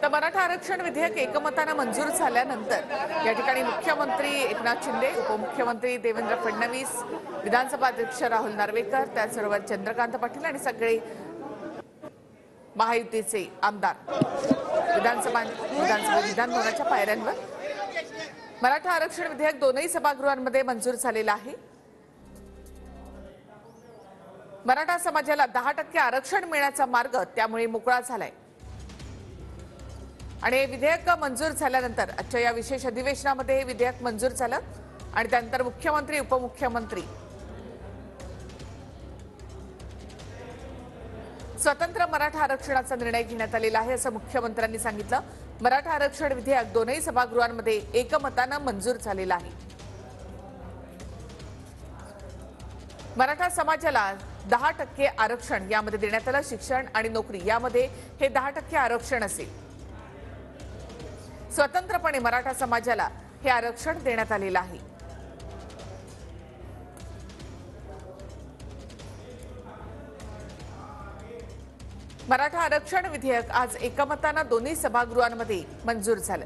तर मराठा आरक्षण विधेयक एकमताने मंजूर झाल्यानंतर या ठिकाणी मुख्यमंत्री एकनाथ शिंदे, उपमुख्यमंत्री देवेंद्र फडणवीस, विधानसभा अध्यक्ष राहुल नार्वेकर, त्याचबरोबर चंद्रकांत पाटील आणि सगळे महायुतीचे आमदार विधान भवनाच्या पायऱ्यांवर मराठा आरक्षण विधेयक दोनही सभागृहांमध्ये मंजूर झालेलं आहे। मराठा समाजाला 10% आरक्षण मिळण्याचा मार्ग त्यामुळे मोकळा झालाय आणि विधेयक मंजूर झाल्यानंतर आजच्या या विशेष अधिवेशनामध्ये हे विधेयक मंजूर झालं आणि त्यानंतर मुख्यमंत्री, उपमुख्यमंत्री स्वतंत्र मराठा आरक्षणाचा निर्णय घेण्यात आलेला आहे असं मुख्यमंत्र्यांनी सांगितलं। मराठा आरक्षण विधेयक दोनही सभागृहांमध्ये एकमताने मंजूर झालेलं आहे। मराठा समाजाला 10% आरक्षण यामध्ये देण्यात आलं। शिक्षण आणि नोकरी यामध्ये हे 10% आरक्षण असेल। स्वतंत्रपणे मराठा समाजाला हे आरक्षण देण्यात आलेलं आहे। मराठा आरक्षण विधेयक आज एकमताने दोन्ही सभागृहांमध्ये मंजूर झालं।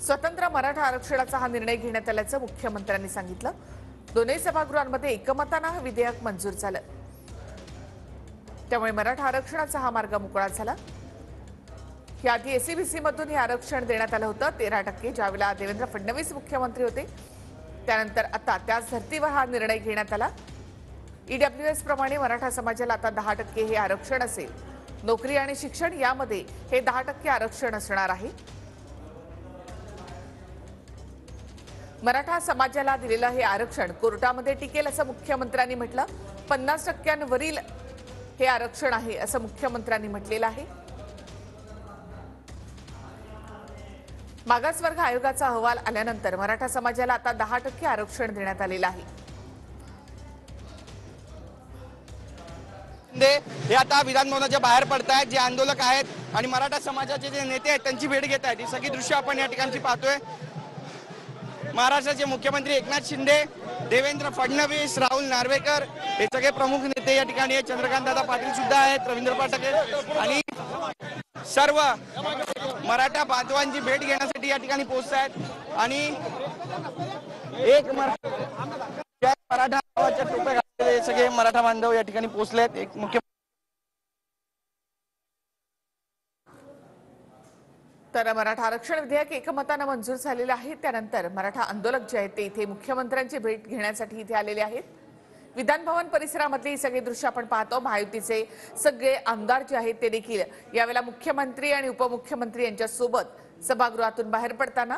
स्वतंत्र मराठा आरक्षणाचा हा निर्णय घेण्यात आल्याचं मुख्यमंत्र्यांनी सांगितलं। दोन्ही सभागृहांमध्ये एकमताने हे विधेयक मंजूर झालं, त्यामुळे मराठा आरक्षणाचा हा मार्ग मोकळा झाला। याआधी एसईबीसी मधून हे आरक्षण देण्यात आलं होतं 13%, ज्यावेळेला देवेंद्र फडणवीस मुख्यमंत्री होते। त्यानंतर आता त्याच धर्तीवर हा निर्णय घेण्यात आला। ईडब्ल्यूएस प्रमाणे मराठा समाजाला आता 10% हे आरक्षण असेल। नोकरी आणि शिक्षण यामध्ये हे 10% आरक्षण असणार आहे। मराठा समाजाला दिलेलं हे आरक्षण कोर्टामध्ये टिकेल असं मुख्यमंत्र्यांनी म्हटलं। 50%वरील हे आरक्षण आहे असं मुख्यमंत्र्यांनी म्हटलेलं आहे। मागासवर्ग आयोगाचा अहवाल आल्यानंतर मराठा समाजाला आता 10% आरक्षण देण्यात आलेलं आहे। हे आता विधान भवनाच्या बाहेर पडतायत, जे आंदोलक आहेत आणि मराठा समाजाचे जे नेते आहेत त्यांची भेट घेत आहेत। ही सगळी दृश्य आपण या ठिकाणी पाहतोय। महाराष्ट्राचे मुख्यमंत्री एकनाथ शिंदे, देवेंद्र फडणवीस, राहुल नार्वेकर हे सगळे प्रमुख नेते या ठिकाणी आहेत। चंद्रकांत दादा पाटील सुद्धा आहेत, रवींद्र पाठक आणि सर्व मराठा बांधवांची भेट घेण्यासाठी या ठिकाणी पोहोचतायत आणि एक मराठा टोप्या घातलेले सगळे मराठा बांधव या ठिकाणी पोहोचलेत। एक मुख्य तर मराठा आरक्षण विधेयक एकमताने मंजूर झालेलं आहे। त्यानंतर मराठा आंदोलक जे आहेत ते इथे मुख्यमंत्र्यांची भेट घेण्यासाठी इथे आलेले आहेत। विधान भवन परिसरामधली ही सगळी दृश्य आपण पाहतो। महायुतीचे सगळे आमदार जे आहेत ते देखील यावेळेला मुख्यमंत्री आणि उपमुख्यमंत्री यांच्या सोबत सभागृहातून बाहेर पडताना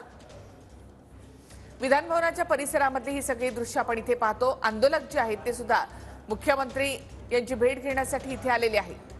विधान भवनाच्या परिसरामधली ही सगळी दृश्य आपण इथे पाहतो। आंदोलक जे आहेत ते सुद्धा मुख्यमंत्री यांची भेट घेण्यासाठी इथे आलेले आहेत।